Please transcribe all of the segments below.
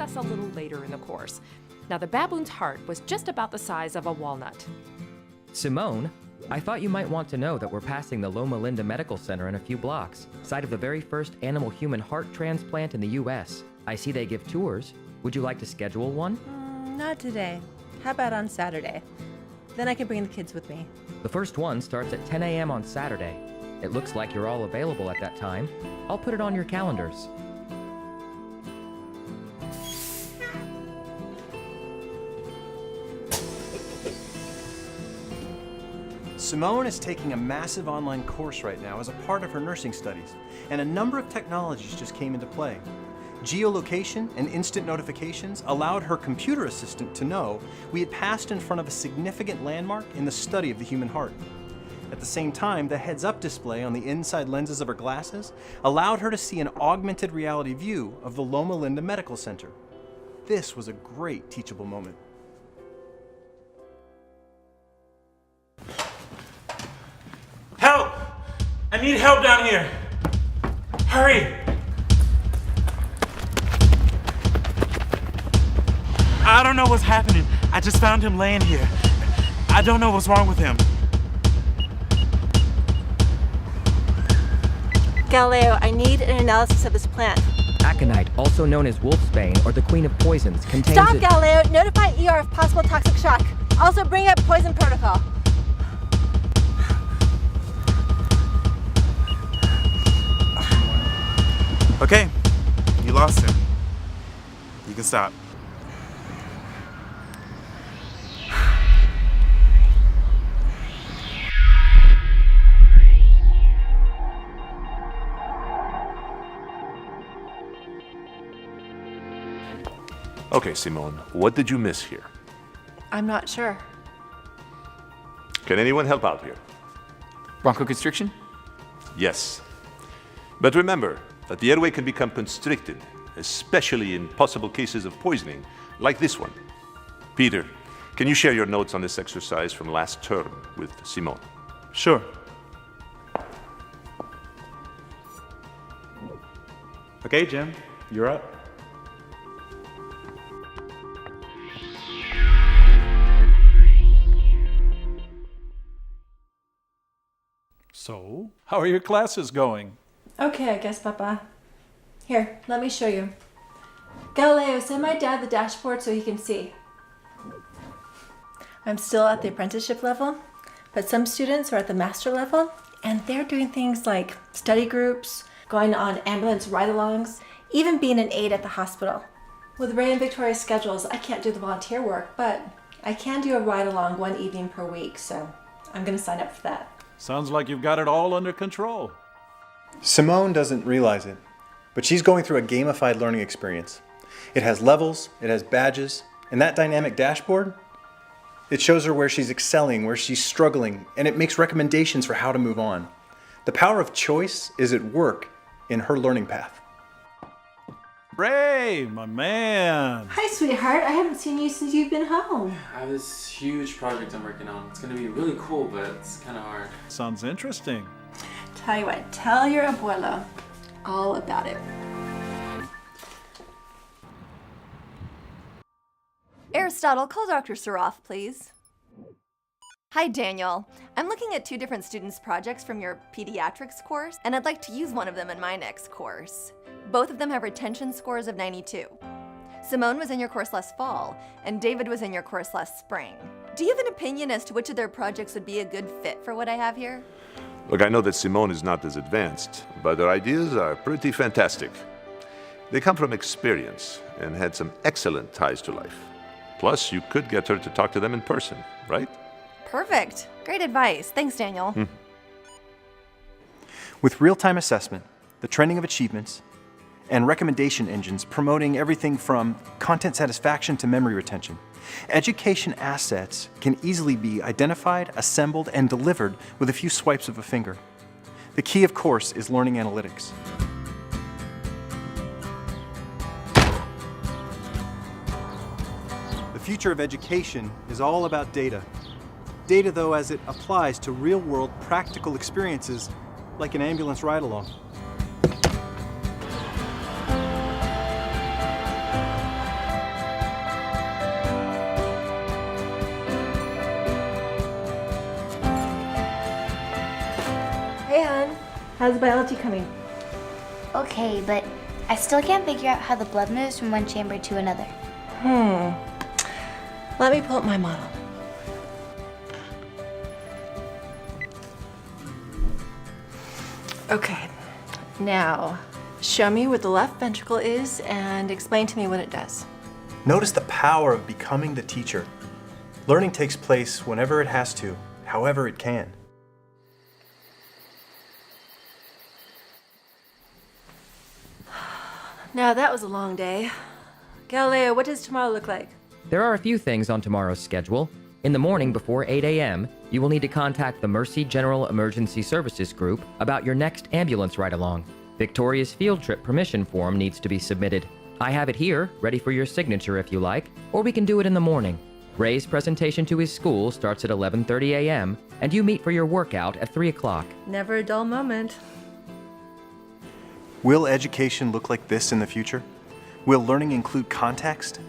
class a little later in the course. Now, the baboon's heart was just about the size of a walnut. Simone, I thought you might want to know that we're passing the Loma Linda Medical Center in a few blocks, site of the very first animal-human heart transplant in the U.S. I see they give tours. Would you like to schedule one? Not today. How about on Saturday? Then I can bring the kids with me. The first one starts at 10 a.m. on Saturday. It looks like you're all available at that time. I'll put it on your calendars. Simone is taking a massive online course right now as a part of her nursing studies, and a number of technologies just came into play. Geolocation and instant notifications allowed her computer assistant to know we had passed in front of a significant landmark in the study of the human heart. At the same time, the heads-up display on the inside lenses of her glasses allowed her to see an augmented reality view of the Loma Linda Medical Center. This was a great teachable moment. Help! I need help down here! Hurry! I don't know what's happening. I just found him laying here. I don't know what's wrong with him. Galileo, I need an analysis of this plant. Aconite, also known as wolfsbane or the queen of poisons, contains Stop, Galileo! Notify ER of possible toxic shock. Also bring up poison protocol. Okay, you lost him. You can stop. Okay, Simone, what did you miss here? I'm not sure. Can anyone help out here? Bronchoconstriction? Yes. But remember that the airway can become constricted, especially in possible cases of poisoning, like this one. Peter, can you share your notes on this exercise from last term with Simone? Sure. Okay, Jim, you're up. So, how are your classes going? Okay, I guess, Papa. Here, let me show you. Galileo, send my dad the dashboard so he can see. I'm still at the apprenticeship level, but some students are at the master level, and they're doing things like study groups, going on ambulance ride-alongs, even being an aide at the hospital. With Ray and Victoria's schedules, I can't do the volunteer work, but I can do a ride-along one evening per week, so I'm gonna sign up for that. Sounds like you've got it all under control. Simone doesn't realize it, but she's going through a gamified learning experience. It has levels, it has badges, and that dynamic dashboard, it shows her where she's excelling, where she's struggling, and it makes recommendations for how to move on. The power of choice is at work in her learning path. Ray, my man. Hi, sweetheart. I haven't seen you since you've been home. I have this huge project I'm working on. It's gonna be really cool, but it's kind of hard. Sounds interesting. Tell you what, tell your abuelo all about it. Aristotle, call Dr. Saroff, please. Hi, Daniel. I'm looking at 2 different students' projects from your pediatrics course, and I'd like to use one of them in my next course. Both of them have retention scores of 92. Simone was in your course last fall, and David was in your course last spring. Do you have an opinion as to which of their projects would be a good fit for what I have here? Look, I know that Simone is not as advanced, but her ideas are pretty fantastic. They come from experience and had some excellent ties to life. Plus, you could get her to talk to them in person, right? Perfect. Great advice. Thanks, Daniel. With real-time assessment, the trending of achievements, and recommendation engines promoting everything from content satisfaction to memory retention, education assets can easily be identified, assembled, and delivered with a few swipes of a finger. The key, of course, is learning analytics. The future of education is all about data. Data, though, as it applies to real-world practical experiences like an ambulance ride-along. Anne, how's biology coming? Okay, but I still can't figure out how the blood moves from one chamber to another. Let me pull up my model. Okay, now show me where the left ventricle is and explain to me what it does. Notice the power of becoming the teacher. Learning takes place whenever it has to, however it can. Now that was a long day. Galileo, what does tomorrow look like? There are a few things on tomorrow's schedule. In the morning before 8 a.m., you will need to contact the Mercy General Emergency Services Group about your next ambulance ride-along. Victoria's field trip permission form needs to be submitted. I have it here, ready for your signature if you like, or we can do it in the morning. Ray's presentation to his school starts at 11:30 a.m., and you meet for your workout at 3 o'clock. Never a dull moment. Will education look like this in the future? Will learning include context?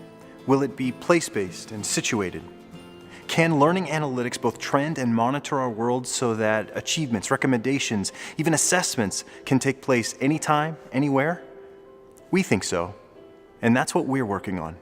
Will it be place-based and situated? Can learning analytics both trend and monitor our world so that achievements, recommendations, even assessments can take place anytime, anywhere? We think so, and that's what we're working on.